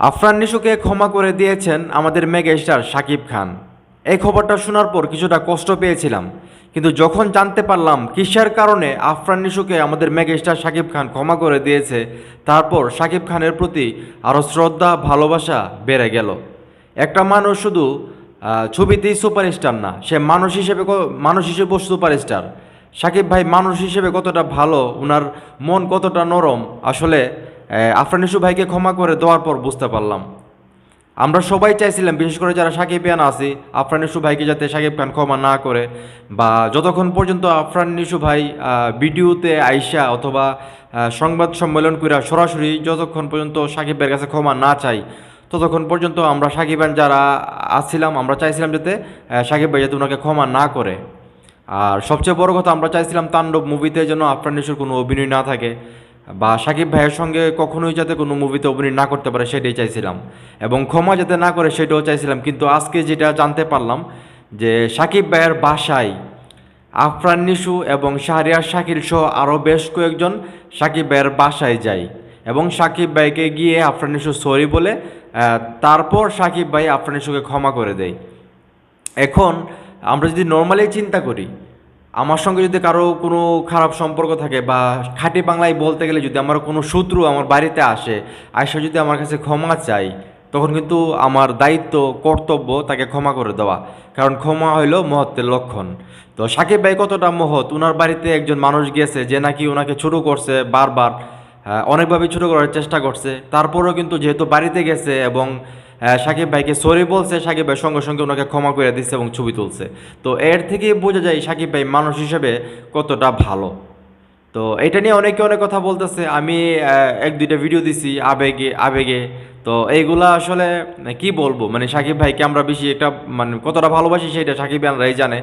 আফরান নিশুকে ক্ষমা করে দিয়েছেন আমাদের মেগা স্টার শাকিব খান। এই খবরটা শোনার পর কিছুটা কষ্ট পেয়েছিলাম, কিন্তু যখন জানতে পারলাম কিসের কারণে আফরান নিশুকে আমাদের মেগা স্টার শাকিব খান ক্ষমা করে দিয়েছে, তারপর শাকিব খানের প্রতি আরও শ্রদ্ধা ভালোবাসা বেড়ে গেল। একটা মানুষ শুধু ছবিতেই সুপারস্টার না, সে মানুষ হিসেবেও সুপারস্টার। শাকিব ভাই মানুষ হিসেবে কতটা ভালো, ওনার মন কতটা নরম, আসলে আফরান নিশু ভাইকে ক্ষমা করে দেওয়ার পর বুঝতে পারলাম। আমরা সবাই চাইছিলাম, বিশেষ করে যারা সাকিবিয়ান আছি, আফরান নিশু ভাইকে যাতে শাকিব খান ক্ষমা না করে, বা যতক্ষণ পর্যন্ত আফরান নিশু ভাই ভিডিওতে আইসা অথবা সংবাদ সম্মেলন করে সরাসরি যতক্ষণ পর্যন্ত শাকিব ভাইয়ের কাছে ক্ষমা না চাই, ততক্ষণ পর্যন্ত আমরা সাকিবান যারা আসছিলাম আমরা চাইছিলাম যাতে শাকিব ভাই যাতে ওনাকে ক্ষমা না করে। আর সবচেয়ে বড় কথা, আমরা চাইছিলাম তাণ্ডব মুভিতে যেন আফরান নিশুর কোনো অভিনয় না থাকে, বা শাকিব ভাইয়ের সঙ্গে কখনোই যাতে কোনো মুভিতে অভিনয় না করতে পারে সেটাই চাইছিলাম, এবং ক্ষমা যাতে না করে সেটাও চাইছিলাম। কিন্তু আজকে যেটা জানতে পারলাম যে শাকিব ভাইয়ের বাসায় আফরান নিশু এবং শাহরিয়ার শাকিল সহ আরও বেশ কয়েকজন শাকিব ভাইয়ের বাসায় যায়, এবং শাকিব ভাইকে গিয়ে আফরান নিশু সরি বলে তারপর শাকিব ভাই আফরান নিশুকে ক্ষমা করে দেয়। এখন আমরা যদি নর্মালি চিন্তা করি, আমার সঙ্গে যদি কারো কোনো খারাপ সম্পর্ক থাকে, বা খাঁটি বাংলায় বলতে গেলে যদি আমার কোনো শত্রু আমার বাড়িতে আসে, আয়সা যদি আমার কাছে ক্ষমা চাই, তখন কিন্তু আমার দায়িত্ব কর্তব্য তাকে ক্ষমা করে দেওয়া, কারণ ক্ষমা হইল মহত্বের লক্ষণ। তো সাকিব ভাই কতটা মহৎ, ওনার বাড়িতে একজন মানুষ গিয়েছে যে নাকি ওনাকে ছোটো করছে বারবার, অনেকভাবে ছোটো করার চেষ্টা করছে, তারপরেও কিন্তু যেহেতু বাড়িতে গেছে এবং সাকিব ভাইকে সরি বলছে, সাকিব ভাই সঙ্গে সঙ্গে ওনাকে ক্ষমা করে দিচ্ছে এবং ছবি তুলছে। তো এর থেকেই বোঝা যায় সাকিব ভাই মানুষ হিসেবে কতটা ভালো। তো এটা নিয়ে অনেকে অনেক কথা বলতেছে, আমি এক দুইটা ভিডিও দিছি আবেগে আবেগে। তো এইগুলা আসলে কি বলবো, মানে সাকিব ভাইকে আমরা বেশি একটা মানে কতটা ভালোবাসি সেটা সাকিবিয়ানরাই জানে।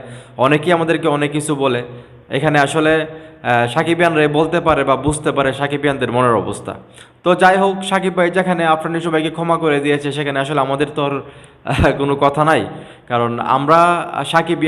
অনেকেই আমাদেরকে অনেক কিছু বলে, এখানে আসলে সাকিবিয়ানরাই বলতে পারে বা বুঝতে পারে সাকিবিয়ানদের মনের অবস্থা। তো যাই হোক, সাকিব ভাই যেখানে আফরান নিশু ভাইকে ক্ষমা করে দিয়েছে, সেখানে আসলে আমাদের তো আর কোনো কথা নাই, কারণ আমরা সাকিব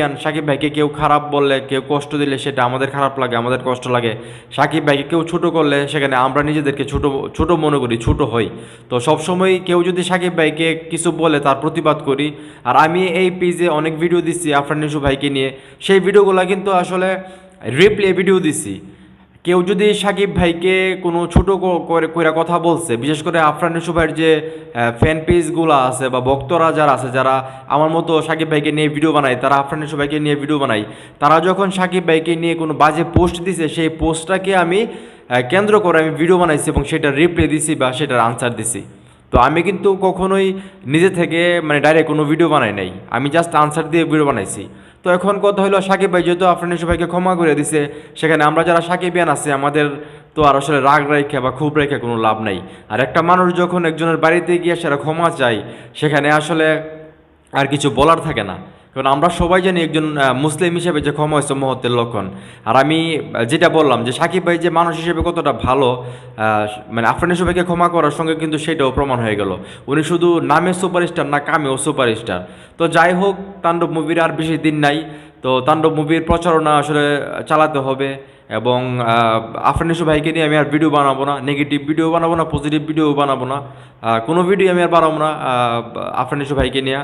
ভাইকে কেউ খারাপ বললে, কেউ কষ্ট দিলে সেটা আমাদের খারাপ লাগে, আমাদের কষ্ট লাগে। সাকিব ভাইকে কেউ ছোটো করলে সেখানে আমরা নিজেদেরকে ছোটো ছোটো মনে করি, ছোটো হই। তো সবসময় কেউ যদি সাকিব ভাইকে কিছু বলে তার প্রতিবাদ করি। আর আমি এই পেজে অনেক ভিডিও দিচ্ছি আফরান নিশু ভাইকে নিয়ে, সেই ভিডিওগুলো কিন্তু আসলে রিপ্লে ভিডিও দিচ্ছি। কেউ যদি সাকিব ভাইকে কোনো ছোটো করে কথা বলছে, বিশেষ করে আফরান নিশু ভাইয়ের যে ফ্যান পেজগুলো আছে বা ভক্তরা যারা আছে, যারা আমার মতো সাকিব ভাইকে নিয়ে ভিডিও বানায়, তারা আফরান নিশু ভাইকে নিয়ে ভিডিও বানায়, তারা যখন সাকিব ভাইকে নিয়ে কোনো বাজে পোস্ট দিছে, সেই পোস্টটাকে আমি কেন্দ্র করে আমি ভিডিও বানাইছি এবং সেটা রিপ্লে দিছি বা সেটার আনসার দিছি। তো আমি কিন্তু কখনোই নিজে থেকে মানে ডাইরেক্ট কোনো ভিডিও বানাই নাই, আমি জাস্ট আনসার দিয়ে ভিডিও বানাইছি। তো এখন কথা হলো, সাকিব ভাই যেহেতু আফরান নিশু ভাইকে ক্ষমা করে দিছে, সেখানে আমরা যারা সাকিবিয়ান আছে আমাদের তো আর আসলে রাগ রেখে বা খুব রেখে কোনো লাভ নাই। আর একটা মানুষ যখন একজনের বাড়িতে গিয়ে সেটা ক্ষমা চায়, সেখানে আসলে আর কিছু বলার থাকে না, কারণ আমরা সবাই জানি একজন মুসলিম হিসেবে যে ক্ষমা হচ্ছে মহত্বের লক্ষণ। আর আমি যেটা বললাম যে সাকিব ভাই যে মানুষ হিসেবে কতটা ভালো, মানে আফরান নিশু ভাইকে ক্ষমা করার সঙ্গে কিন্তু সেটাও প্রমাণ হয়ে গেল। উনি শুধু নামে সুপারস্টার না, কামেও সুপারস্টার। তো যাই হোক, তাণ্ডব মুভির আর বেশি দিন নাই। তো তাণ্ডব মুভির প্রচারণা আসলে চালাতে হবে, এবং আফরান নিশু ভাইকে নিয়ে আমি আর ভিডিও বানাবো না, নেগেটিভ ভিডিও বানাবো না, পজিটিভ ভিডিও বানাবো না, কোনো ভিডিও আমি আর বানাবো না আফরান নিশু ভাইকে নিয়ে।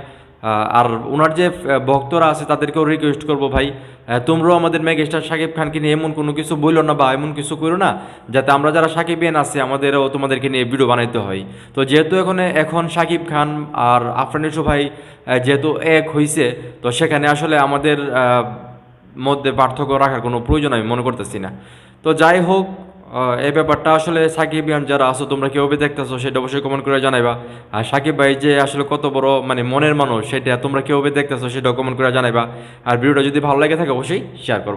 আর ওনার যে ভক্তরা আছে তাদেরকেও রিকোয়েস্ট করবো, ভাই তোমরাও আমাদের মেগাস্টার শাকিব খানকে নিয়ে এমন কোনো কিছু বললো না বা এমন কিছু করো না, যাতে আমরা যারা সাকিবিয়ান আছে আমাদেরও তোমাদেরকে নিয়ে ভিডিও বানাইতে হয়। তো যেহেতু এখন শাকিব খান আর আফরান নিশু ভাই যেহেতু এক হয়েছে, তো সেখানে আসলে আমাদের মধ্যে পার্থক্য রাখার কোনো প্রয়োজন আমি মনে করতেছি না। তো যাই হোক, এই ব্যাপারটা আসলে সাকিবিয়ান যারা আছো তোমরা কীভাবে দেখতেছো সেটা অবশ্যই কমেন্ট করে জানাইবা। আর সাকিব ভাই যে আসলে কত বড় মানে মনের মানুষ, সেটা তোমরা কীভাবে দেখতেছো সেটাও কমেন্ট করে জানাইবা। আর ভিডিওটা যদি ভালো লাগে থাকে অবশ্যই শেয়ার করবা।